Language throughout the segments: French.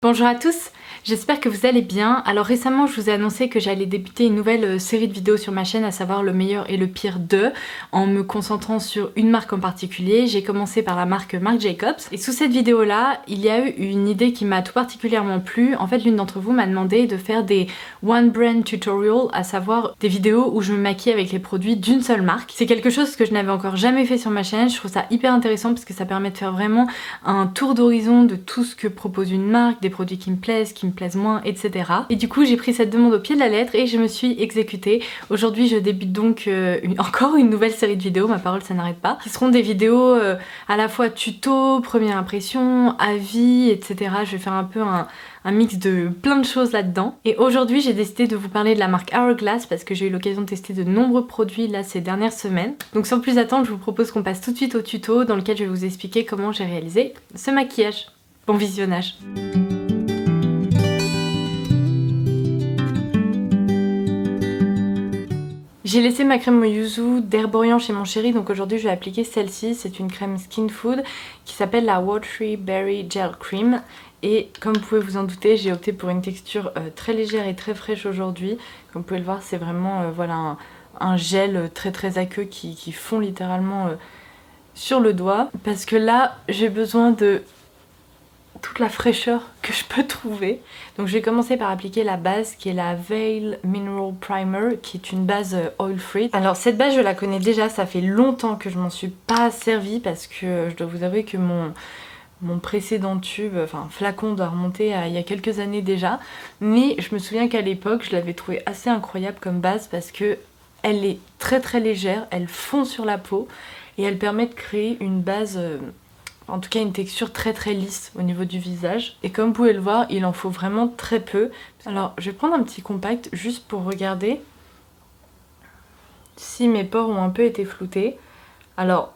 Bonjour à tous, j'espère que vous allez bien. Alors récemment je vous ai annoncé que j'allais débuter une nouvelle série de vidéos sur ma chaîne, à savoir le meilleur et le pire de, en me concentrant sur une marque en particulier. J'ai commencé par la marque Marc Jacobs et sous cette vidéo là il y a eu une idée qui m'a tout particulièrement plu. En fait l'une d'entre vous m'a demandé de faire des one brand tutorial, à savoir des vidéos où je me maquille avec les produits d'une seule marque. C'est quelque chose que je n'avais encore jamais fait sur ma chaîne, je trouve ça hyper intéressant parce que ça permet de faire vraiment un tour d'horizon de tout ce que propose une marque, des produits qui me plaisent moins, etc. Et du coup j'ai pris cette demande au pied de la lettre et je me suis exécutée. Aujourd'hui je débute donc encore une nouvelle série de vidéos, ma parole ça n'arrête pas, qui seront des vidéos à la fois tuto, première impression, avis, etc. Je vais faire un peu un mix de plein de choses là-dedans. Et aujourd'hui j'ai décidé de vous parler de la marque Hourglass parce que j'ai eu l'occasion de tester de nombreux produits là ces dernières semaines. Donc sans plus attendre, je vous propose qu'on passe tout de suite au tuto dans lequel je vais vous expliquer comment j'ai réalisé ce maquillage. Bon visionnage. J'ai laissé ma crème au yuzu d'Herborian chez mon chéri, donc aujourd'hui je vais appliquer celle-ci. C'est une crème Skin Food qui s'appelle la Watery Berry Gel Cream. Et comme vous pouvez vous en douter, j'ai opté pour une texture très légère et très fraîche aujourd'hui. Comme vous pouvez le voir, c'est vraiment voilà, un gel très aqueux qui fond littéralement sur le doigt. Parce que là, j'ai besoin de toute la fraîcheur que je peux trouver. Donc je vais commencer par appliquer la base qui est la Veil Mineral Primer, qui est une base oil free. Alors cette base je la connais déjà, ça fait longtemps que je m'en suis pas servie parce que je dois vous avouer que mon précédent tube, enfin flacon, doit remonter à il y a quelques années déjà. Mais je me souviens qu'à l'époque je l'avais trouvé assez incroyable comme base parce que elle est très légère, elle fond sur la peau et elle permet de créer une base... en tout cas une texture très lisse au niveau du visage. Et comme vous pouvez le voir, il en faut vraiment très peu. Alors je vais prendre un petit compact juste pour regarder si mes pores ont un peu été floutés. Alors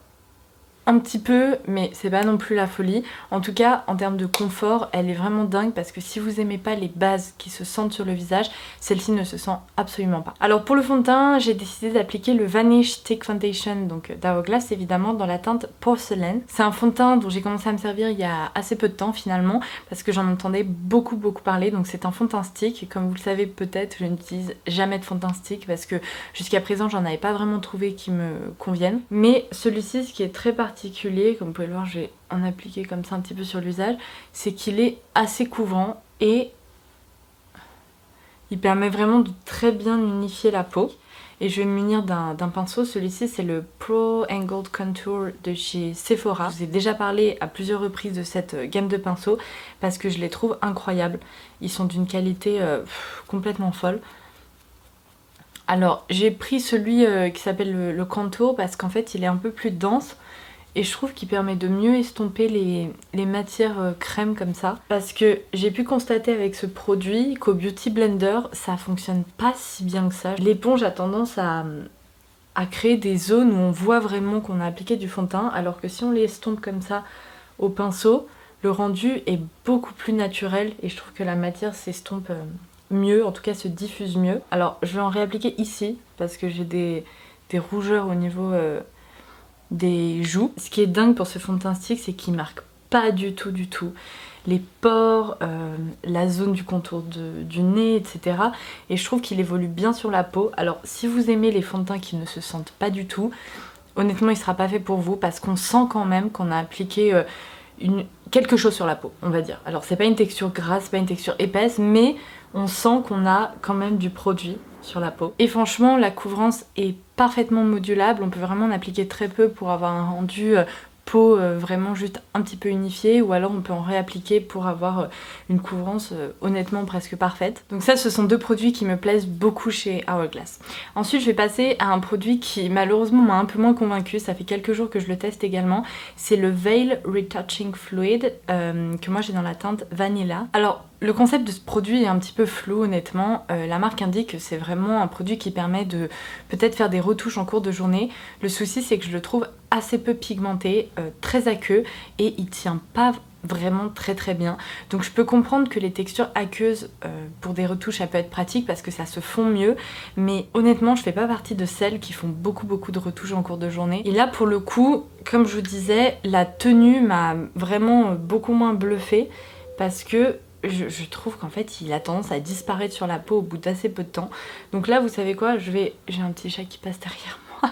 un petit peu, mais c'est pas non plus la folie. En tout cas, en termes de confort, elle est vraiment dingue parce que si vous aimez pas les bases qui se sentent sur le visage, celle-ci ne se sent absolument pas. Alors pour le fond de teint, j'ai décidé d'appliquer le Vanish Stick Foundation, donc d'Hourglass évidemment, dans la teinte Porcelain. C'est un fond de teint dont j'ai commencé à me servir il y a assez peu de temps finalement, parce que j'en entendais beaucoup parler. Donc c'est un fond de teint stick, et comme vous le savez peut-être, je n'utilise jamais de fond de teint stick parce que jusqu'à présent j'en avais pas vraiment trouvé qui me conviennent. Mais celui-ci, ce qui est très particulier, comme vous pouvez le voir, je vais en appliquer comme ça un petit peu sur le visage, c'est qu'il est assez couvrant et il permet vraiment de très bien unifier la peau. Et je vais me munir d'un pinceau, celui-ci c'est le Pro Angled Contour de chez Sephora. Je vous ai déjà parlé à plusieurs reprises de cette gamme de pinceaux parce que je les trouve incroyables. Ils sont d'une qualité complètement folle. Alors j'ai pris celui qui s'appelle le Contour parce qu'en fait il est un peu plus dense. Et je trouve qu'il permet de mieux estomper les matières crème comme ça. Parce que j'ai pu constater avec ce produit qu'au Beauty Blender, ça fonctionne pas si bien que ça. L'éponge a tendance à créer des zones où on voit vraiment qu'on a appliqué du fond de teint. Alors que si on les estompe comme ça au pinceau, le rendu est beaucoup plus naturel. Et je trouve que la matière s'estompe mieux, en tout cas se diffuse mieux. Alors je vais en réappliquer ici parce que j'ai des rougeurs au niveau... des joues. Ce qui est dingue pour ce fond de teint stick, c'est qu'il marque pas du tout les pores, la zone du contour du nez, etc. Et je trouve qu'il évolue bien sur la peau. Alors si vous aimez les fonds de teint qui ne se sentent pas du tout, honnêtement il sera pas fait pour vous parce qu'on sent quand même qu'on a appliqué quelque chose sur la peau, on va dire. Alors c'est pas une texture grasse, pas une texture épaisse, mais on sent qu'on a quand même du produit sur la peau. Et franchement la couvrance est parfaitement modulable, on peut vraiment en appliquer très peu pour avoir un rendu peau vraiment juste un petit peu unifiée, ou alors on peut en réappliquer pour avoir une couvrance honnêtement presque parfaite. Donc ça, ce sont deux produits qui me plaisent beaucoup chez Hourglass. Ensuite je vais passer à un produit qui malheureusement m'a un peu moins convaincue, ça fait quelques jours que je le teste également, c'est le Veil Retouching Fluid que moi j'ai dans la teinte Vanilla. Alors le concept de ce produit est un petit peu flou honnêtement, la marque indique que c'est vraiment un produit qui permet de peut-être faire des retouches en cours de journée. Le souci c'est que je le trouve assez peu pigmenté, très aqueux, et il tient pas vraiment très bien. Donc je peux comprendre que les textures aqueuses pour des retouches ça peut être pratique parce que ça se fond mieux, mais honnêtement je fais pas partie de celles qui font beaucoup de retouches en cours de journée. Et là pour le coup, comme je vous disais, la tenue m'a vraiment beaucoup moins bluffée parce que je trouve qu'en fait il a tendance à disparaître sur la peau au bout d'assez peu de temps. Donc là vous savez quoi, j'ai un petit chat qui passe derrière moi.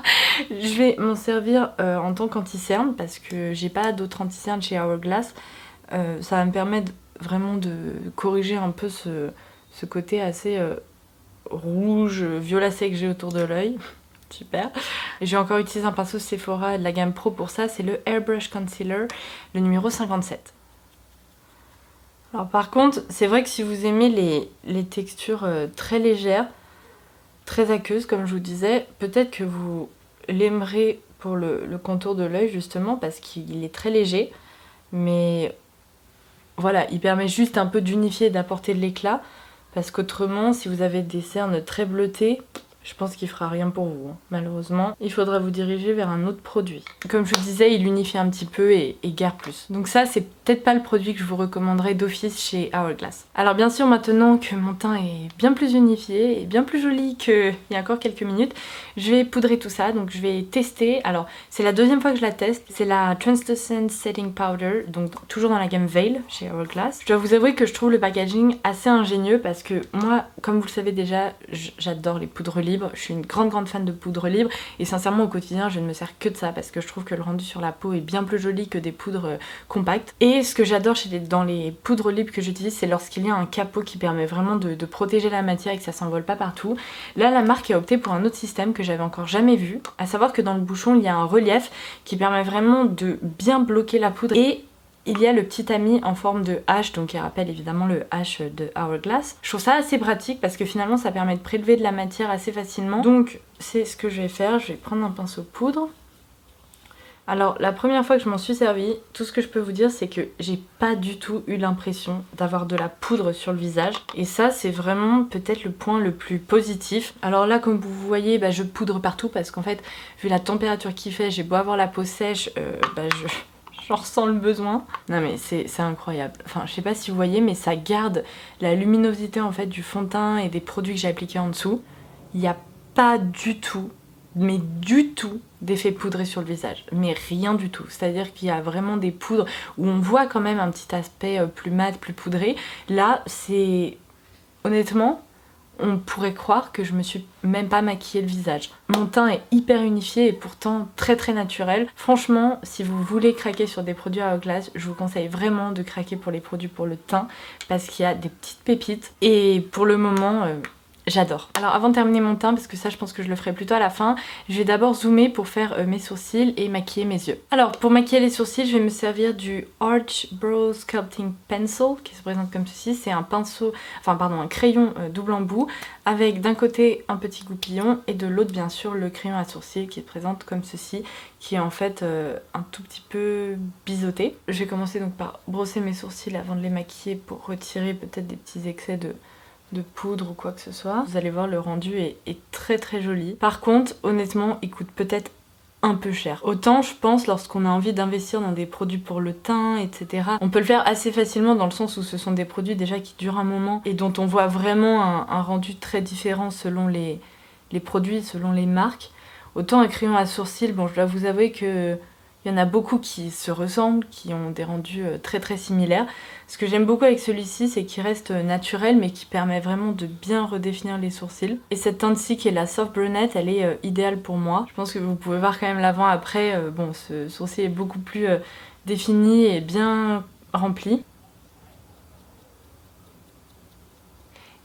Je vais m'en servir en tant qu'anti-cerne parce que j'ai pas d'autres anti-cernes chez Hourglass. Ça va me permettre vraiment de corriger un peu ce côté assez rouge, violacé que j'ai autour de l'œil. Super. Et j'ai encore utilisé un pinceau Sephora de la gamme Pro pour ça, c'est le Airbrush Concealer, le numéro 57. Alors par contre, c'est vrai que si vous aimez les textures très légères, très aqueuses comme je vous disais, peut-être que vous l'aimerez pour le contour de l'œil justement parce qu'il est très léger. Mais voilà, il permet juste un peu d'unifier et d'apporter de l'éclat. Parce qu'autrement, si vous avez des cernes très bleutées, je pense qu'il fera rien pour vous, hein. Malheureusement, il faudra vous diriger vers un autre produit. Comme je vous disais, il unifie un petit peu et guère plus. Donc ça, c'est peut-être pas le produit que je vous recommanderais d'office chez Hourglass. Alors bien sûr, maintenant que mon teint est bien plus unifié et bien plus joli qu'il y a encore quelques minutes, je vais poudrer tout ça, donc je vais tester. Alors, c'est la deuxième fois que je la teste. C'est la Translucent Setting Powder, donc toujours dans la gamme Veil chez Hourglass. Je dois vous avouer que je trouve le packaging assez ingénieux parce que moi, comme vous le savez déjà, j'adore les poudres libres. Je suis une grande fan de poudre libre et sincèrement au quotidien je ne me sers que de ça parce que je trouve que le rendu sur la peau est bien plus joli que des poudres compactes. Et ce que j'adore dans les poudres libres que j'utilise, c'est lorsqu'il y a un capot qui permet vraiment de protéger la matière et que ça s'envole pas partout. Là la marque a opté pour un autre système que j'avais encore jamais vu, à savoir que dans le bouchon il y a un relief qui permet vraiment de bien bloquer la poudre et il y a le petit ami en forme de hache, donc qui rappelle évidemment le hache de Hourglass. Je trouve ça assez pratique parce que finalement ça permet de prélever de la matière assez facilement. Donc c'est ce que je vais faire, je vais prendre un pinceau poudre. Alors la première fois que je m'en suis servi, tout ce que je peux vous dire c'est que j'ai pas du tout eu l'impression d'avoir de la poudre sur le visage. Et ça c'est vraiment peut-être le point le plus positif. Alors là comme vous voyez, je poudre partout parce qu'en fait vu la température qu'il fait, j'ai beau avoir la peau sèche, j'en ressens le besoin. Non mais c'est incroyable. Enfin je sais pas si vous voyez mais ça garde la luminosité en fait du fond de teint et des produits que j'ai appliqués en dessous. Il n'y a pas du tout, mais du tout d'effet poudré sur le visage. Mais rien du tout. C'est-à-dire qu'il y a vraiment des poudres où on voit quand même un petit aspect plus mat, plus poudré. Là c'est honnêtement... on pourrait croire que je me suis même pas maquillé le visage. Mon teint est hyper unifié et pourtant très naturel. Franchement, si vous voulez craquer sur des produits à Hourglass, je vous conseille vraiment de craquer pour les produits pour le teint parce qu'il y a des petites pépites et pour le moment... j'adore. Alors avant de terminer mon teint, parce que ça je pense que je le ferai plutôt à la fin, je vais d'abord zoomer pour faire mes sourcils et maquiller mes yeux. Alors pour maquiller les sourcils, je vais me servir du Arch Brow Sculpting Pencil qui se présente comme ceci. C'est un pinceau, un crayon double embout avec d'un côté un petit goupillon et de l'autre bien sûr le crayon à sourcils qui se présente comme ceci, qui est en fait un tout petit peu biseauté. Je vais commencer donc par brosser mes sourcils avant de les maquiller pour retirer peut-être des petits excès de poudre ou quoi que ce soit. Vous allez voir, le rendu est très joli. Par contre, honnêtement, il coûte peut-être un peu cher. Autant je pense lorsqu'on a envie d'investir dans des produits pour le teint, etc. On peut le faire assez facilement dans le sens où ce sont des produits déjà qui durent un moment et dont on voit vraiment un rendu très différent selon les produits, selon les marques. Autant un crayon à sourcils, bon je dois vous avouer que il y en a beaucoup qui se ressemblent, qui ont des rendus très similaires. Ce que j'aime beaucoup avec celui-ci, c'est qu'il reste naturel, mais qui permet vraiment de bien redéfinir les sourcils. Et cette teinte-ci, qui est la Soft Brunette, elle est idéale pour moi. Je pense que vous pouvez voir quand même l'avant-après. Bon, ce sourcil est beaucoup plus défini et bien rempli.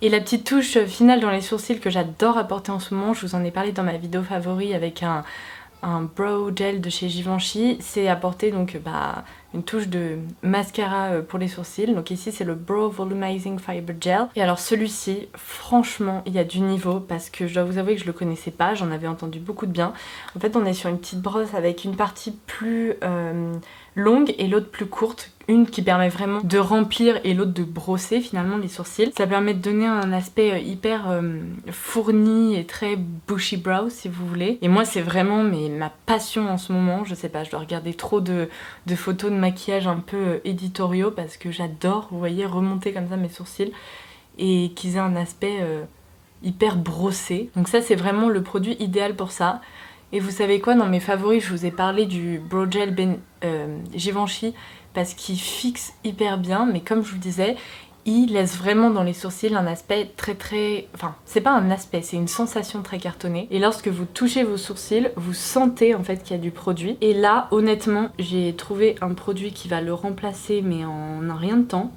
Et la petite touche finale dans les sourcils que j'adore apporter en ce moment, je vous en ai parlé dans ma vidéo favori avec un brow gel de chez Givenchy, c'est apporter donc une touche de mascara pour les sourcils. Donc ici c'est le Brow Volumizing Fiber Gel. Et alors celui-ci, franchement il y a du niveau parce que je dois vous avouer que je le connaissais pas, j'en avais entendu beaucoup de bien. En fait on est sur une petite brosse avec une partie plus longue et l'autre plus courte. Une qui permet vraiment de remplir et l'autre de brosser finalement les sourcils. Ça permet de donner un aspect hyper fourni et très bushy brow si vous voulez. Et moi c'est vraiment ma passion en ce moment. Je sais pas, je dois regarder trop de photos de maquillage un peu éditoriaux parce que j'adore, vous voyez, remonter comme ça mes sourcils et qu'ils aient un aspect hyper brossé. Donc ça c'est vraiment le produit idéal pour ça. Et vous savez quoi, dans mes favoris je vous ai parlé du Brow Gel Givenchy parce qu'il fixe hyper bien, mais comme je vous disais, il laisse vraiment dans les sourcils un aspect très... Enfin, c'est pas un aspect, c'est une sensation très cartonnée. Et lorsque vous touchez vos sourcils, vous sentez en fait qu'il y a du produit. Et là, honnêtement, j'ai trouvé un produit qui va le remplacer, mais en un rien de temps.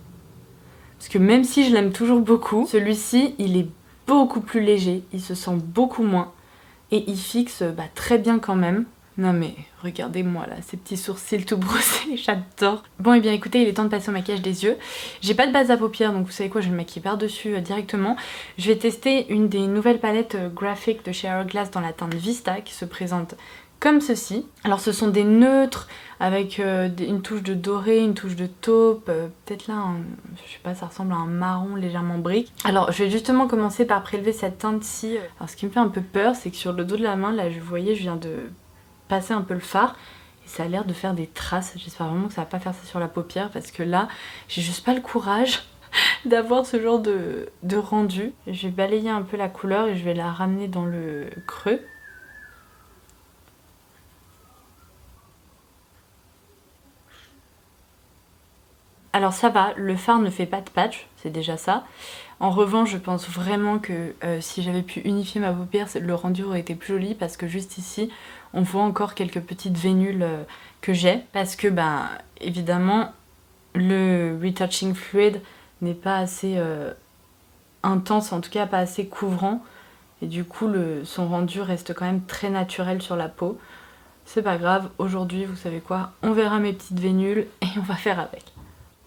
Parce que même si je l'aime toujours beaucoup, celui-ci, il est beaucoup plus léger, il se sent beaucoup moins. Et il fixe très bien quand même. Non mais regardez-moi là, ces petits sourcils tout brossés, j'adore. Bon et bien écoutez, il est temps de passer au maquillage des yeux. J'ai pas de base à paupières donc vous savez quoi, je vais le maquiller par-dessus directement. Je vais tester une des nouvelles palettes graphiques de chez Hourglass dans la teinte Vista qui se présente comme ceci. Alors ce sont des neutres avec une touche de doré, une touche de taupe, peut-être là, je sais pas, ça ressemble à un marron légèrement brique. Alors je vais justement commencer par prélever cette teinte-ci. Alors ce qui me fait un peu peur, c'est que sur le dos de la main, là vous voyez, je viens de passer un peu le fard et ça a l'air de faire des traces. J'espère vraiment que ça va pas faire ça sur la paupière parce que là, j'ai juste pas le courage d'avoir ce genre de rendu. Je vais balayer un peu la couleur et je vais la ramener dans le creux. Alors ça va, le fard ne fait pas de patch, c'est déjà ça. En revanche, je pense vraiment que si j'avais pu unifier ma paupière, le rendu aurait été plus joli parce que juste ici, on voit encore quelques petites vénules que j'ai. Parce que, évidemment, le retouching fluid n'est pas assez intense, en tout cas pas assez couvrant. Et du coup, son rendu reste quand même très naturel sur la peau. C'est pas grave, aujourd'hui, vous savez quoi, on verra mes petites vénules et on va faire avec.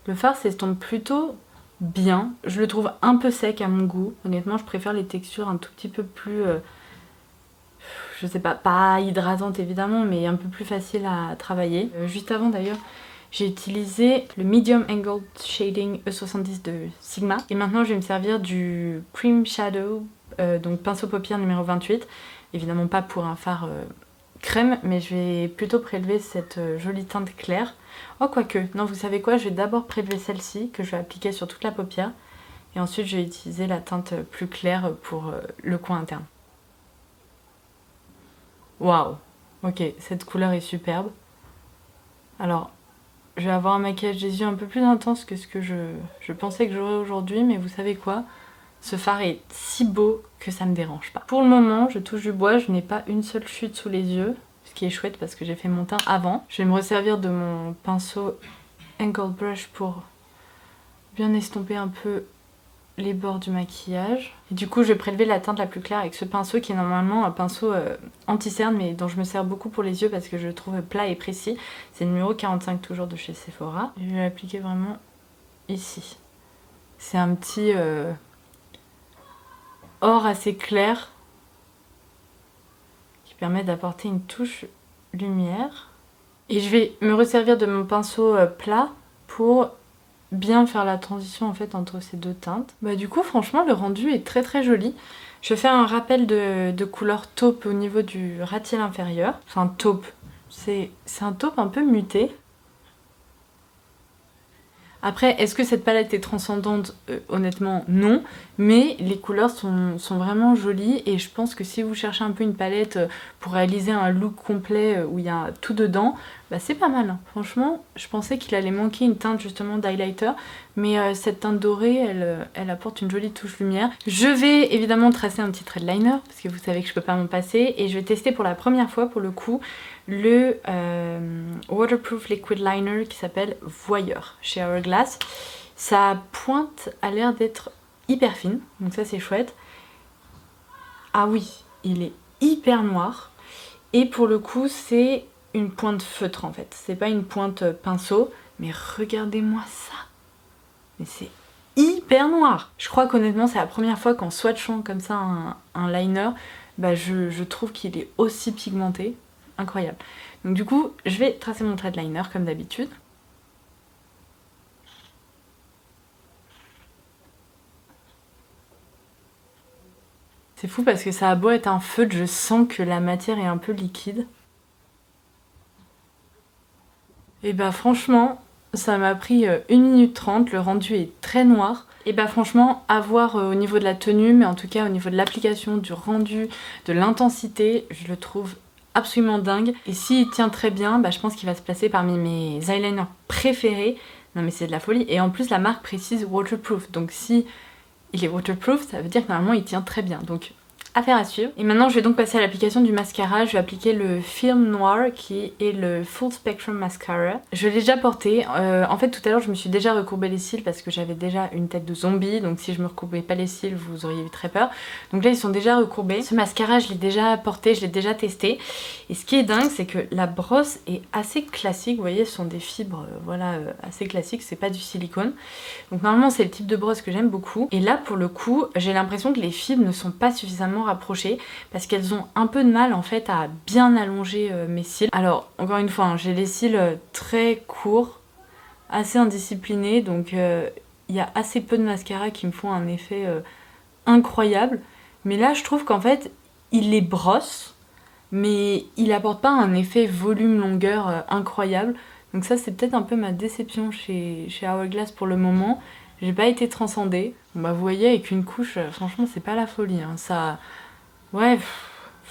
Le fard s'estompe plutôt bien. Je le trouve un peu sec à mon goût. Honnêtement, je préfère les textures un tout petit peu plus... je sais pas hydratantes évidemment, mais un peu plus facile à travailler. Juste avant d'ailleurs, j'ai utilisé le Medium Angled Shading E70 de Sigma. Et maintenant, je vais me servir du Cream Shadow, donc pinceau paupière numéro 28. Évidemment pas pour un fard crème, mais je vais plutôt prélever cette jolie teinte claire. Oh quoique, non vous savez quoi, je vais d'abord prélever celle-ci que je vais appliquer sur toute la paupière et ensuite je vais utiliser la teinte plus claire pour le coin interne. Waouh, ok, cette couleur est superbe. Alors, je vais avoir un maquillage des yeux un peu plus intense que ce que je pensais que j'aurais aujourd'hui, mais vous savez quoi, ce fard est si beau que ça me dérange pas. Pour le moment, je touche du bois, je n'ai pas une seule chute sous les yeux. Ce qui est chouette parce que j'ai fait mon teint avant. Je vais me resservir de mon pinceau Angled Brush pour bien estomper un peu les bords du maquillage. Et du coup je vais prélever la teinte la plus claire avec ce pinceau qui est normalement un pinceau anti-cerne mais dont je me sers beaucoup pour les yeux parce que je le trouve plat et précis. C'est le numéro 45 toujours de chez Sephora. Je vais l'appliquer vraiment ici. C'est un petit or assez clair permet d'apporter une touche lumière. Et je vais me resservir de mon pinceau plat pour bien faire la transition en fait entre ces deux teintes. Du coup franchement le rendu est très très joli. Je fais un rappel de couleur taupe au niveau du ratiel inférieur. Enfin taupe, c'est un taupe un peu muté. Après, est-ce que cette palette est transcendante? Honnêtement, non. Mais les couleurs sont vraiment jolies et je pense que si vous cherchez un peu une palette pour réaliser un look complet où il y a tout dedans, c'est pas mal. Franchement, je pensais qu'il allait manquer une teinte justement d'highlighter, mais cette teinte dorée, elle apporte une jolie touche lumière. Je vais évidemment tracer un petit trait de liner parce que vous savez que je peux pas m'en passer et je vais tester pour la première fois pour le coup le Waterproof Liquid Liner qui s'appelle Voyeur chez Hourglass. Sa pointe a l'air d'être hyper fine, donc ça c'est chouette. Ah oui, il est hyper noir et pour le coup c'est une pointe feutre en fait. C'est pas une pointe pinceau, mais regardez-moi ça. Mais c'est hyper noir. Je crois qu'honnêtement c'est la première fois qu'en swatchant comme ça un liner, je trouve qu'il est aussi pigmenté. Incroyable. Donc du coup, je vais tracer mon trait de liner comme d'habitude. C'est fou parce que ça a beau être un feutre, je sens que la matière est un peu liquide. Et franchement, ça m'a pris 1 minute 30, le rendu est très noir. Et franchement, à voir au niveau de la tenue, mais en tout cas au niveau de l'application, du rendu, de l'intensité, je le trouve absolument dingue. Et s'il tient très bien, je pense qu'il va se placer parmi mes eyeliners préférés Non mais c'est de la folie. Et en plus la marque précise waterproof. Donc si il est waterproof, ça veut dire que normalement il tient très bien. Donc affaire à suivre. Et maintenant je vais donc passer à l'application du mascara. Je vais appliquer le Film Noir qui est le Full Spectrum Mascara. Je l'ai déjà porté. En fait tout à l'heure je me suis déjà recourbé les cils parce que j'avais déjà une tête de zombie. Donc si je me recourbais pas les cils vous auriez eu très peur. Donc là ils sont déjà recourbés. Ce mascara je l'ai déjà porté, je l'ai déjà testé. Et ce qui est dingue c'est que la brosse est assez classique. Vous voyez ce sont des fibres voilà, assez classiques. C'est pas du silicone. Donc normalement c'est le type de brosse que j'aime beaucoup. Et là pour le coup j'ai l'impression que les fibres ne sont pas suffisamment rapprochées parce qu'elles ont un peu de mal en fait à bien allonger mes cils. Alors encore une fois hein, j'ai les cils très courts, assez indisciplinés, donc il y a assez peu de mascara qui me font un effet incroyable. Mais là je trouve qu'en fait il les brosse mais il apporte pas un effet volume longueur incroyable. Donc ça c'est peut-être un peu ma déception chez Hourglass pour le moment. J'ai pas été transcendée. Bon, bah vous voyez avec une couche, franchement c'est pas la folie. Hein. Ça, ouais,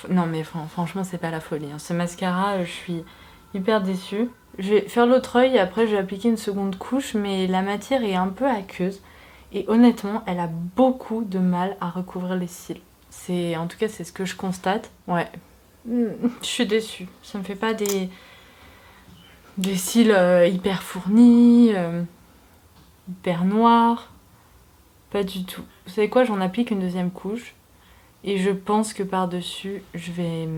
non mais franchement c'est pas la folie. Hein. Ce mascara, je suis hyper déçue. Je vais faire l'autre œil et après je vais appliquer une seconde couche, mais la matière est un peu aqueuse. Et honnêtement, elle a beaucoup de mal à recouvrir les cils. En tout cas c'est ce que je constate. Ouais, je suis déçue. Ça me fait pas des cils hyper fournis. Hyper noir, pas du tout. Vous savez quoi, j'en applique une deuxième couche et je pense que par-dessus je vais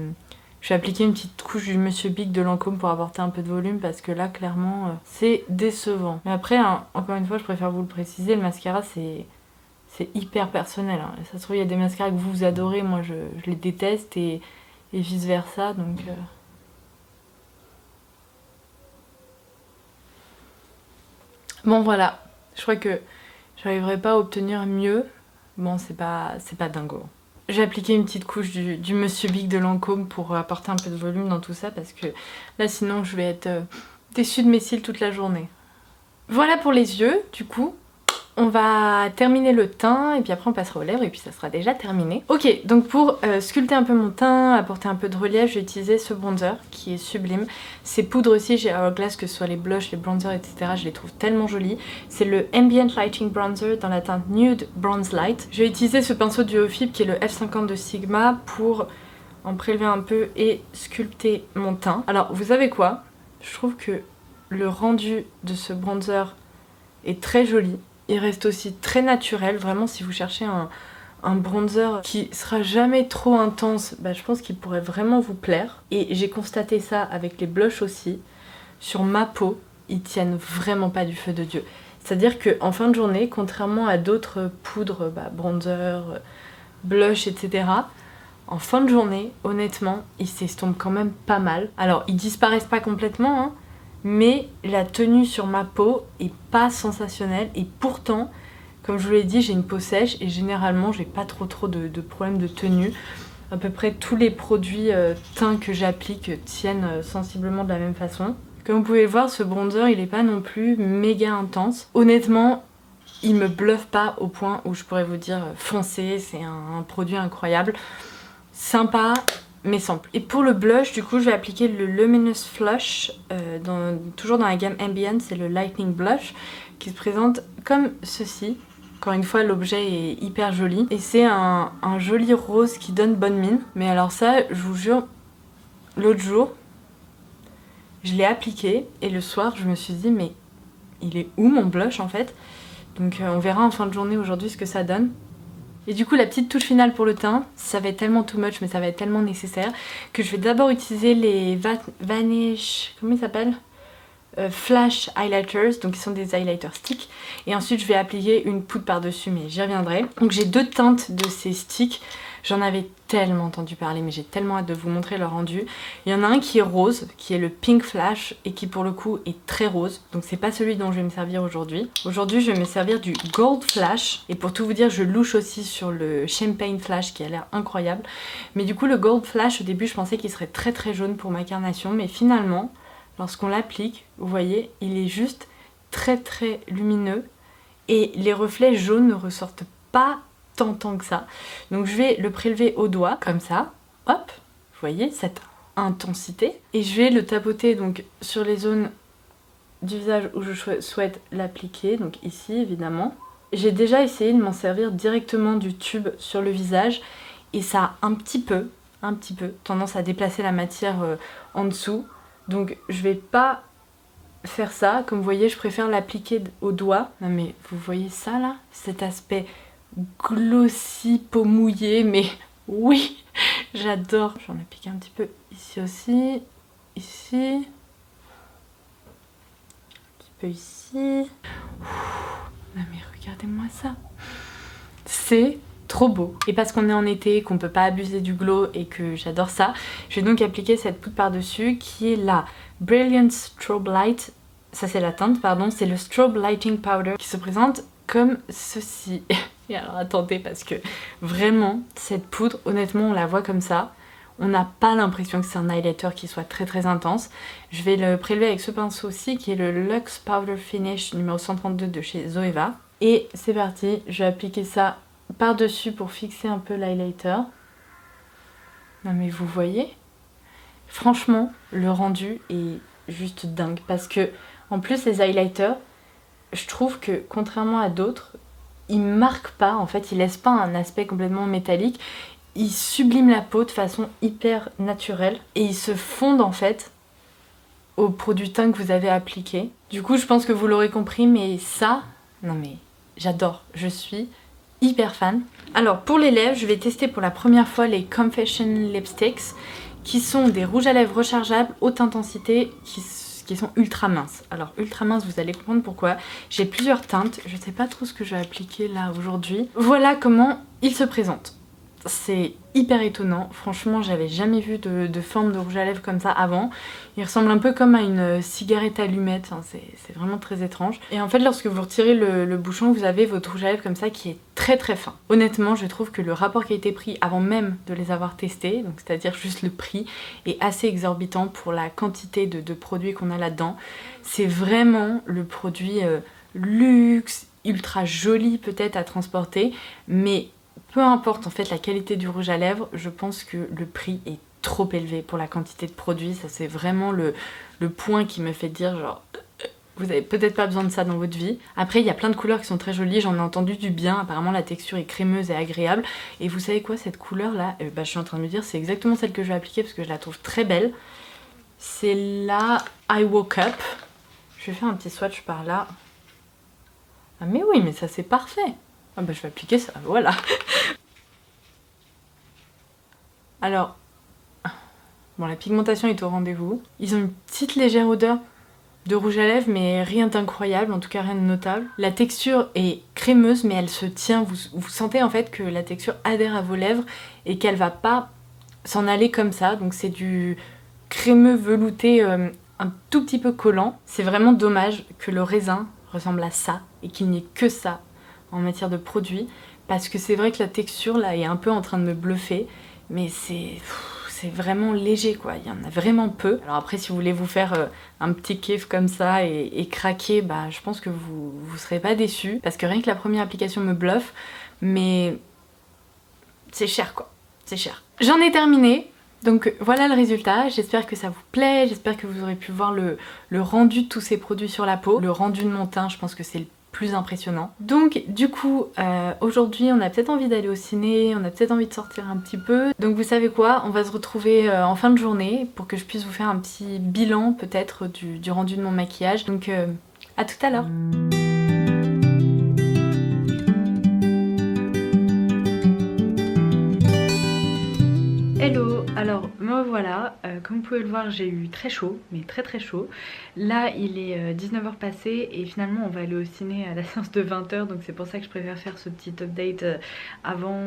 appliquer une petite couche du Monsieur Big de Lancôme pour apporter un peu de volume parce que là clairement c'est décevant. Mais après hein, encore une fois je préfère vous le préciser, le mascara c'est hyper personnel. Hein. Ça se trouve il y a des mascaras que vous adorez, moi je les déteste et vice versa donc... Bon voilà. Je crois que j'arriverai pas à obtenir mieux. Bon, c'est pas dingo. J'ai appliqué une petite couche du Monsieur Big de Lancôme pour apporter un peu de volume dans tout ça parce que là sinon je vais être déçue de mes cils toute la journée. Voilà pour les yeux, du coup. On va terminer le teint et puis après on passera aux lèvres et puis ça sera déjà terminé. Ok, donc pour sculpter un peu mon teint, apporter un peu de relief, j'ai utilisé ce bronzer qui est sublime. Ces poudres aussi chez Hourglass, que ce soit les blushs, les bronzers, etc. je les trouve tellement jolies. C'est le Ambient Lighting Bronzer dans la teinte Nude Bronze Light. J'ai utilisé ce pinceau du Ofib qui est le F50 de Sigma pour en prélever un peu et sculpter mon teint. Alors vous savez quoi? Je trouve que le rendu de ce bronzer est très joli. Il reste aussi très naturel, vraiment si vous cherchez un bronzer qui sera jamais trop intense, bah, je pense qu'il pourrait vraiment vous plaire. Et j'ai constaté ça avec les blushs aussi. Sur ma peau, ils tiennent vraiment pas du feu de Dieu. C'est-à-dire qu'en fin de journée, contrairement à d'autres poudres, bronzer, blush, etc., en fin de journée, honnêtement, ils s'estompent quand même pas mal. Alors, ils disparaissent pas complètement, hein, mais la tenue sur ma peau est pas sensationnelle et pourtant, comme je vous l'ai dit, j'ai une peau sèche et généralement j'ai pas trop de problèmes de tenue. À peu près tous les produits teints que j'applique tiennent sensiblement de la même façon. Comme vous pouvez le voir, ce bronzer il est pas non plus méga intense. Honnêtement, il me bluffe pas au point où je pourrais vous dire foncez, c'est un produit incroyable. Sympa, mais simple. Et pour le blush, du coup, je vais appliquer le Luminous Flush, toujours dans la gamme Ambient, c'est le Lightning Blush, qui se présente comme ceci. Encore une fois, l'objet est hyper joli. Et c'est un joli rose qui donne bonne mine. Mais alors ça, je vous jure, l'autre jour, je l'ai appliqué, et le soir, je me suis dit, mais il est où mon blush en fait? Donc on verra en fin de journée aujourd'hui ce que ça donne. Et du coup la petite touche finale pour le teint, ça va être tellement too much mais ça va être tellement nécessaire que je vais d'abord utiliser les Vanish, comment ils s'appellent, Flash Highlighters, donc ils sont des highlighters sticks. Et ensuite je vais appliquer une poudre par dessus mais j'y reviendrai. Donc j'ai deux teintes de ces sticks, j'en avais tellement entendu parler mais j'ai tellement hâte de vous montrer leur rendu. Il y en a un qui est rose, qui est le Pink Flash et qui pour le coup est très rose. Donc c'est pas celui dont je vais me servir aujourd'hui. Aujourd'hui je vais me servir du Gold Flash et pour tout vous dire je louche aussi sur le Champagne Flash qui a l'air incroyable. Mais du coup le Gold Flash au début je pensais qu'il serait très très jaune pour ma carnation mais finalement lorsqu'on l'applique vous voyez il est juste très très lumineux et les reflets jaunes ne ressortent pas tant que ça. Donc je vais le prélever au doigt, comme ça, hop, vous voyez cette intensité. Et je vais le tapoter donc sur les zones du visage où je souhaite l'appliquer, donc ici évidemment. J'ai déjà essayé de m'en servir directement du tube sur le visage et ça a un petit peu tendance à déplacer la matière en dessous. Donc je vais pas faire ça. Comme vous voyez, je préfère l'appliquer au doigt. Non mais vous voyez ça là? Cet aspect glossy, peau mouillée, mais oui, j'adore. J'en applique un petit peu ici aussi, ici, un petit peu ici. Non mais regardez-moi ça. C'est trop beau. Et parce qu'on est en été, qu'on peut pas abuser du glow et que j'adore ça, je vais donc appliquer cette poudre par-dessus qui est la Brilliant Strobe Light. Ça c'est la teinte, pardon, c'est le Strobe Lighting Powder qui se présente comme ceci. Et alors attendez, parce que vraiment, cette poudre, honnêtement, on la voit comme ça. On n'a pas l'impression que c'est un highlighter qui soit très intense. Je vais le prélever avec ce pinceau aussi qui est le Luxe Powder Finish numéro 132 de chez Zoeva. Et c'est parti, je vais appliquer ça par-dessus pour fixer un peu l'highlighter. Non mais vous voyez? Franchement, le rendu est juste dingue. Parce que, en plus, les highlighters, je trouve que, contrairement à d'autres, ils marquent pas, en fait, ils laissent pas un aspect complètement métallique. Ils subliment la peau de façon hyper naturelle. Et ils se fondent, en fait, au produit teint que vous avez appliqué. Du coup, je pense que vous l'aurez compris, mais ça, non mais, j'adore. Je suis hyper fan. Alors pour les lèvres, je vais tester pour la première fois les Confession Lipsticks qui sont des rouges à lèvres rechargeables haute intensité qui sont ultra minces. Alors ultra minces, vous allez comprendre pourquoi. J'ai plusieurs teintes, je sais pas trop ce que je vais appliquer là aujourd'hui. Voilà comment ils se présentent. C'est hyper étonnant, franchement j'avais jamais vu de forme de rouge à lèvres comme ça avant. Il ressemble un peu comme à une cigarette allumette, enfin, c'est vraiment très étrange. Et en fait lorsque vous retirez le bouchon, vous avez votre rouge à lèvres comme ça qui est très fin. Honnêtement je trouve que le rapport qualité-prix avant même de les avoir testés, donc c'est-à-dire juste le prix, est assez exorbitant pour la quantité de produits qu'on a là-dedans. C'est vraiment le produit luxe, ultra joli peut-être à transporter, mais peu importe en fait la qualité du rouge à lèvres, je pense que le prix est trop élevé pour la quantité de produits. Ça c'est vraiment le point qui me fait dire genre vous avez peut-être pas besoin de ça dans votre vie. Après il y a plein de couleurs qui sont très jolies, j'en ai entendu du bien, apparemment la texture est crémeuse et agréable. Et vous savez quoi, cette couleur là, je suis en train de me dire c'est exactement celle que je vais appliquer parce que je la trouve très belle. C'est la I Woke Up. Je vais faire un petit swatch par là. Ah mais oui, mais ça c'est parfait. Ah bah je vais appliquer ça, voilà. Alors, bon la pigmentation est au rendez-vous. Ils ont une petite légère odeur de rouge à lèvres mais rien d'incroyable, en tout cas rien de notable. La texture est crémeuse mais elle se tient, vous sentez en fait que la texture adhère à vos lèvres et qu'elle va pas s'en aller comme ça. Donc c'est du crémeux velouté un tout petit peu collant. C'est vraiment dommage que le raisin ressemble à ça et qu'il n'y ait que ça en matière de produits, parce que c'est vrai que la texture là est un peu en train de me bluffer, mais c'est vraiment léger quoi, il y en a vraiment peu. Alors après si vous voulez vous faire un petit kiff comme ça et craquer, bah je pense que vous serez pas déçus, parce que rien que la première application me bluffe, mais c'est cher quoi, c'est cher. J'en ai terminé. Donc voilà le résultat, j'espère que ça vous plaît, j'espère que vous aurez pu voir le rendu de tous ces produits sur la peau. Le rendu de mon teint, je pense que c'est le plus impressionnant. Donc du coup, aujourd'hui on a peut-être envie d'aller au ciné, on a peut-être envie de sortir un petit peu. Donc vous savez quoi, on va se retrouver en fin de journée pour que je puisse vous faire un petit bilan peut-être du rendu de mon maquillage. Donc à tout à l'heure. Hello, alors me voilà, comme vous pouvez le voir j'ai eu très chaud, mais très chaud. Là il est 19h passé et finalement on va aller au ciné à la séance de 20h, donc c'est pour ça que je préfère faire ce petit update avant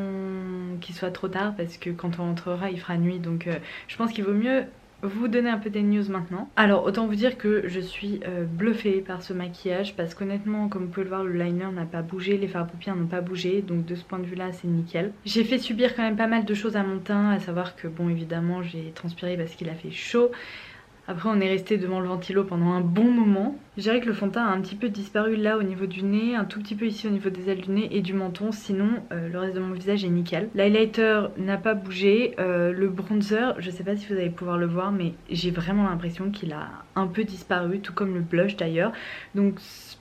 qu'il soit trop tard, parce que quand on rentrera il fera nuit, donc je pense qu'il vaut mieux vous donner un peu des news maintenant. Alors autant vous dire que je suis bluffée par ce maquillage, parce qu'honnêtement comme vous pouvez le voir le liner n'a pas bougé, les fards à paupières n'ont pas bougé, donc de ce point de vue là c'est nickel. J'ai fait subir quand même pas mal de choses à mon teint, à savoir que bon évidemment j'ai transpiré parce qu'il a fait chaud. Après on est resté devant le ventilo pendant un bon moment. Je dirais que le fond de teint a un petit peu disparu là au niveau du nez, un tout petit peu ici au niveau des ailes du nez et du menton, sinon le reste de mon visage est nickel. L'highlighter n'a pas bougé, le bronzer, je sais pas si vous allez pouvoir le voir mais j'ai vraiment l'impression qu'il a un peu disparu, tout comme le blush d'ailleurs. Donc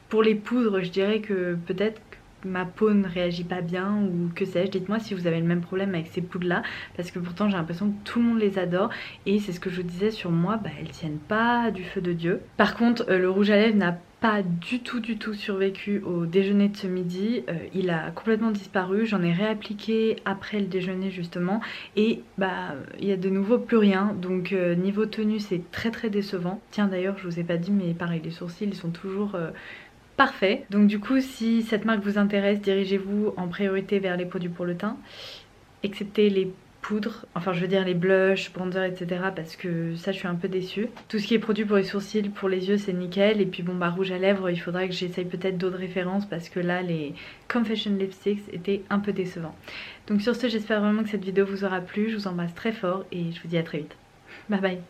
pour les poudres je dirais que peut-être ma peau ne réagit pas bien ou que sais-je. Dites-moi si vous avez le même problème avec ces poudres là parce que pourtant j'ai l'impression que tout le monde les adore et c'est ce que je vous disais sur moi, elles tiennent pas du feu de Dieu. Par contre le rouge à lèvres n'a pas du tout survécu au déjeuner de ce midi, il a complètement disparu, j'en ai réappliqué après le déjeuner justement et il y a de nouveau plus rien, donc niveau tenue c'est très décevant. Tiens d'ailleurs je vous ai pas dit mais pareil les sourcils ils sont toujours parfait. Donc du coup si cette marque vous intéresse, dirigez-vous en priorité vers les produits pour le teint, excepté les poudres, enfin je veux dire les blushs, bronzers etc. parce que ça je suis un peu déçue. Tout ce qui est produit pour les sourcils, pour les yeux c'est nickel. Et puis bon rouge à lèvres il faudra que j'essaye peut-être d'autres références parce que là les Confession Lipsticks étaient un peu décevants. Donc sur ce j'espère vraiment que cette vidéo vous aura plu, je vous embrasse très fort et je vous dis à très vite. Bye bye.